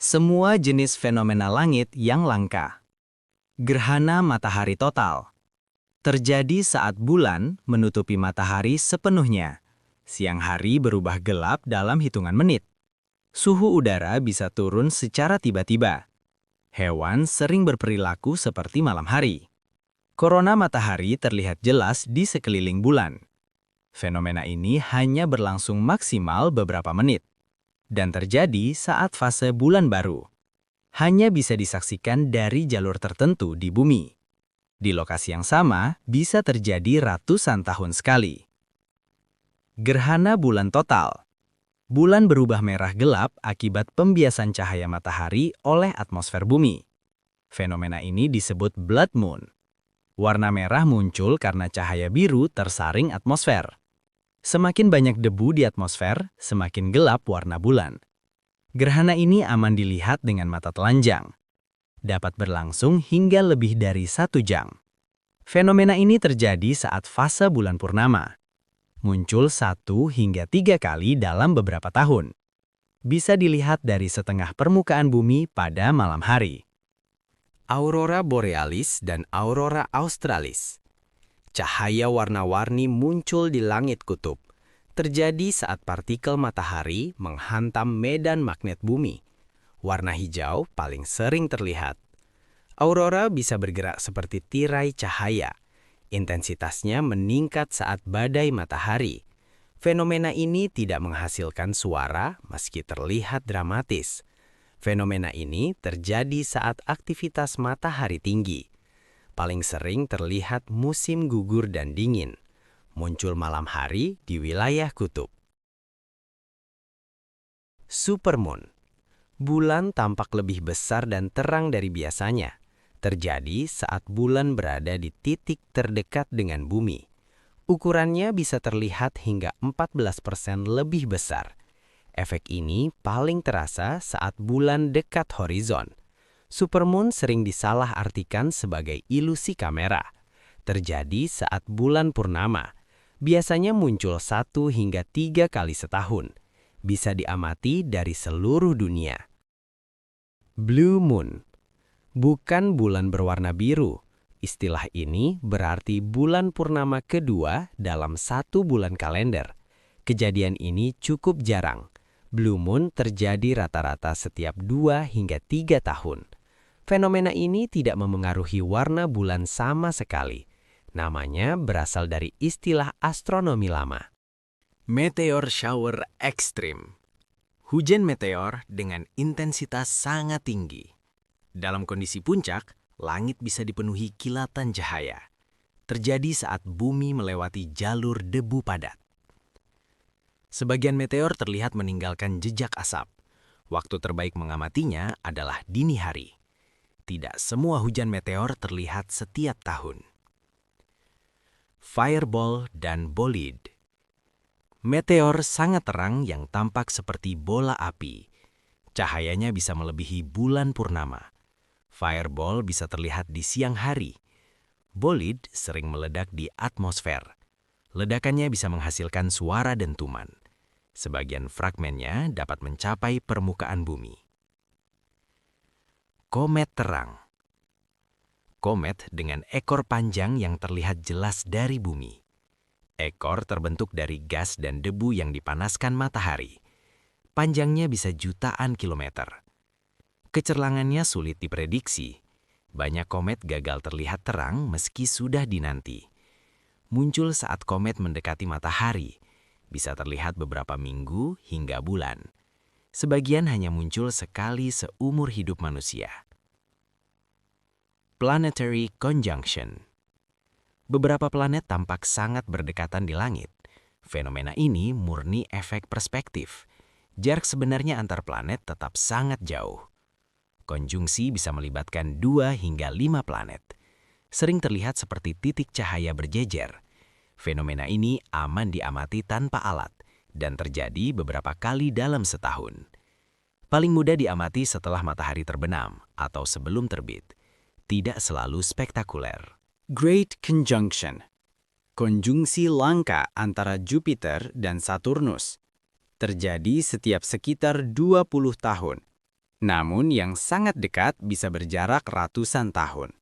Semua jenis fenomena langit yang langka. Gerhana matahari total. Terjadi saat bulan menutupi matahari sepenuhnya. Siang hari berubah gelap dalam hitungan menit. Suhu udara bisa turun secara tiba-tiba. Hewan sering berperilaku seperti malam hari. Korona matahari terlihat jelas di sekeliling bulan. Fenomena ini hanya berlangsung maksimal beberapa menit dan terjadi saat fase bulan baru. Hanya bisa disaksikan dari jalur tertentu di bumi. Di lokasi yang sama bisa terjadi ratusan tahun sekali. Gerhana bulan total. Bulan berubah merah gelap akibat pembiasan cahaya matahari oleh atmosfer bumi. Fenomena ini disebut blood moon. Warna merah muncul karena cahaya biru tersaring atmosfer. Semakin banyak debu di atmosfer, semakin gelap warna bulan. Gerhana ini aman dilihat dengan mata telanjang. Dapat berlangsung hingga lebih dari 1 jam. Fenomena ini terjadi saat fase bulan purnama. Muncul 1 hingga 3 kali dalam beberapa tahun. Bisa dilihat dari setengah permukaan bumi pada malam hari. Aurora borealis dan aurora australis. Cahaya warna-warni muncul di langit kutub. Terjadi saat partikel matahari menghantam medan magnet bumi. Warna hijau paling sering terlihat. Aurora bisa bergerak seperti tirai cahaya. Intensitasnya meningkat saat badai matahari. Fenomena ini tidak menghasilkan suara meski terlihat dramatis. Fenomena ini terjadi saat aktivitas matahari tinggi. Paling sering terlihat musim gugur dan dingin. Muncul malam hari di wilayah kutub. Supermoon. Bulan tampak lebih besar dan terang dari biasanya. Terjadi saat bulan berada di titik terdekat dengan bumi. Ukurannya bisa terlihat hingga 14% lebih besar. Efek ini paling terasa saat bulan dekat horizon. Supermoon sering disalahartikan sebagai ilusi kamera. Terjadi saat bulan purnama. Biasanya muncul 1 hingga 3 kali setahun. Bisa diamati dari seluruh dunia. Blue moon. Bukan bulan berwarna biru. Istilah ini berarti bulan purnama kedua dalam 1 bulan kalender. Kejadian ini cukup jarang. Blue moon terjadi rata-rata setiap 2 hingga 3 tahun. Fenomena ini tidak memengaruhi warna bulan sama sekali. Namanya berasal dari istilah astronomi lama. Meteor shower ekstrim. Hujan meteor dengan intensitas sangat tinggi. Dalam kondisi puncak, langit bisa dipenuhi kilatan cahaya. Terjadi saat bumi melewati jalur debu padat. Sebagian meteor terlihat meninggalkan jejak asap. Waktu terbaik mengamatinya adalah dini hari. Tidak semua hujan meteor terlihat setiap tahun. Fireball dan bolide. Meteor sangat terang yang tampak seperti bola api. Cahayanya bisa melebihi bulan purnama. Fireball bisa terlihat di siang hari. Bolide sering meledak di atmosfer. Ledakannya bisa menghasilkan suara dentuman. Sebagian fragmennya dapat mencapai permukaan bumi. Komet terang. Komet dengan ekor panjang yang terlihat jelas dari bumi. Ekor terbentuk dari gas dan debu yang dipanaskan matahari. Panjangnya bisa jutaan kilometer. Kecerlangannya sulit diprediksi. Banyak komet gagal terlihat terang meski sudah dinanti. Muncul saat komet mendekati matahari. Bisa terlihat beberapa minggu hingga bulan. Sebagian hanya muncul sekali seumur hidup manusia. Planetary conjunction. Beberapa planet tampak sangat berdekatan di langit. Fenomena ini murni efek perspektif. Jarak sebenarnya antar planet tetap sangat jauh. Konjungsi bisa melibatkan 2 hingga 5 planet. Sering terlihat seperti titik cahaya berjejer. Fenomena ini aman diamati tanpa alat dan terjadi beberapa kali dalam setahun. Paling mudah diamati setelah matahari terbenam atau sebelum terbit. Tidak selalu spektakuler. Great Conjunction. Konjungsi langka antara Jupiter dan Saturnus. Terjadi setiap sekitar 20 tahun. Namun yang sangat dekat bisa berjarak ratusan tahun.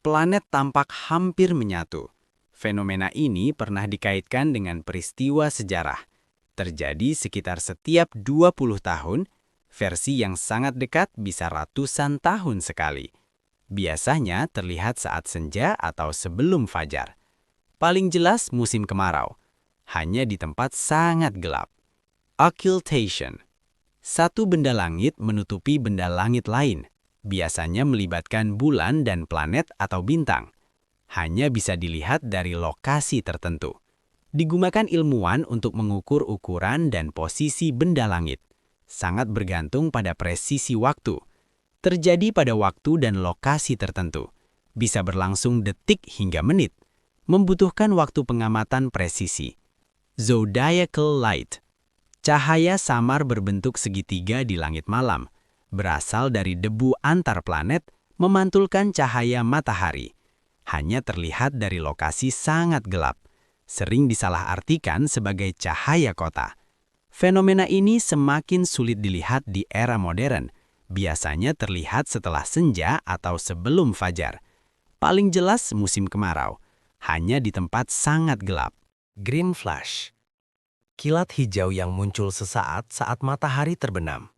Planet tampak hampir menyatu. Fenomena ini pernah dikaitkan dengan peristiwa sejarah. Terjadi sekitar setiap 20 tahun, versi yang sangat dekat bisa ratusan tahun sekali. Biasanya terlihat saat senja atau sebelum fajar. Paling jelas musim kemarau, hanya di tempat sangat gelap. Occultation. Satu benda langit menutupi benda langit lain, biasanya melibatkan bulan dan planet atau bintang. Hanya bisa dilihat dari lokasi tertentu. Digunakan ilmuwan untuk mengukur ukuran dan posisi benda langit. Sangat bergantung pada presisi waktu. Terjadi pada waktu dan lokasi tertentu. Bisa berlangsung detik hingga menit. Membutuhkan waktu pengamatan presisi. Zodiacal light. Cahaya samar berbentuk segitiga di langit malam, berasal dari debu antar planet, memantulkan cahaya matahari. Hanya terlihat dari lokasi sangat gelap, sering disalahartikan sebagai cahaya kota. Fenomena ini semakin sulit dilihat di era modern, biasanya terlihat setelah senja atau sebelum fajar. Paling jelas musim kemarau, hanya di tempat sangat gelap. Green flash. Kilat hijau yang muncul sesaat saat matahari terbenam.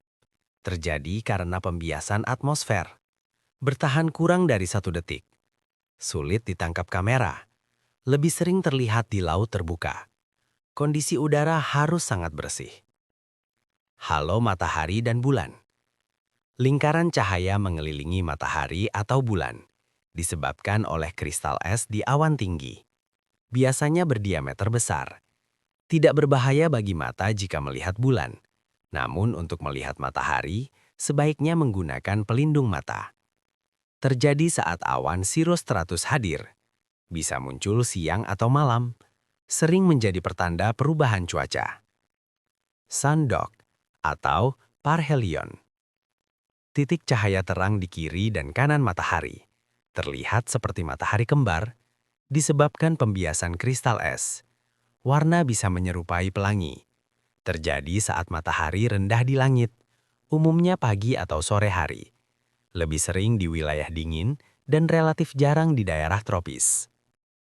Terjadi karena pembiasan atmosfer. Bertahan kurang dari 1 detik. Sulit ditangkap kamera. Lebih sering terlihat di laut terbuka. Kondisi udara harus sangat bersih. Halo matahari dan bulan. Lingkaran cahaya mengelilingi matahari atau bulan, disebabkan oleh kristal es di awan tinggi. Biasanya berdiameter besar. Tidak berbahaya bagi mata jika melihat bulan. Namun untuk melihat matahari, sebaiknya menggunakan pelindung mata. Terjadi saat awan cirrostratus hadir. Bisa muncul siang atau malam. Sering menjadi pertanda perubahan cuaca. Sundog atau parhelion. Titik cahaya terang di kiri dan kanan matahari. Terlihat seperti matahari kembar, disebabkan pembiasan kristal es. Warna bisa menyerupai pelangi. Terjadi saat matahari rendah di langit, umumnya pagi atau sore hari. Lebih sering di wilayah dingin dan relatif jarang di daerah tropis.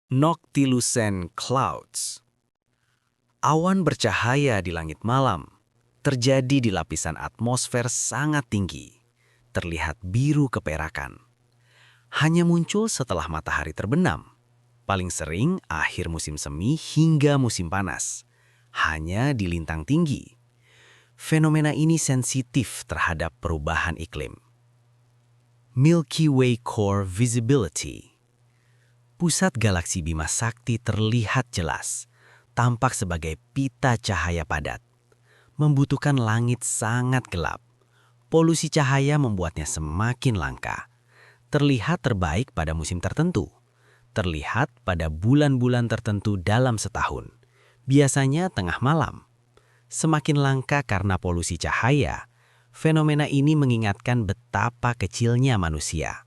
Noctilucent clouds. Awan bercahaya di langit malam. Terjadi di lapisan atmosfer sangat tinggi. Terlihat biru keperakan. Hanya muncul setelah matahari terbenam. Paling sering akhir musim semi hingga musim panas. Hanya di lintang tinggi. Fenomena ini sensitif terhadap perubahan iklim. Milky Way Core Visibility. Pusat galaksi Bima Sakti terlihat jelas, tampak sebagai pita cahaya padat. Membutuhkan langit sangat gelap. Polusi cahaya membuatnya semakin langka. Terlihat terbaik pada musim tertentu. Terlihat pada bulan-bulan tertentu dalam setahun. Biasanya tengah malam. Semakin langka karena polusi cahaya, fenomena ini mengingatkan betapa kecilnya manusia.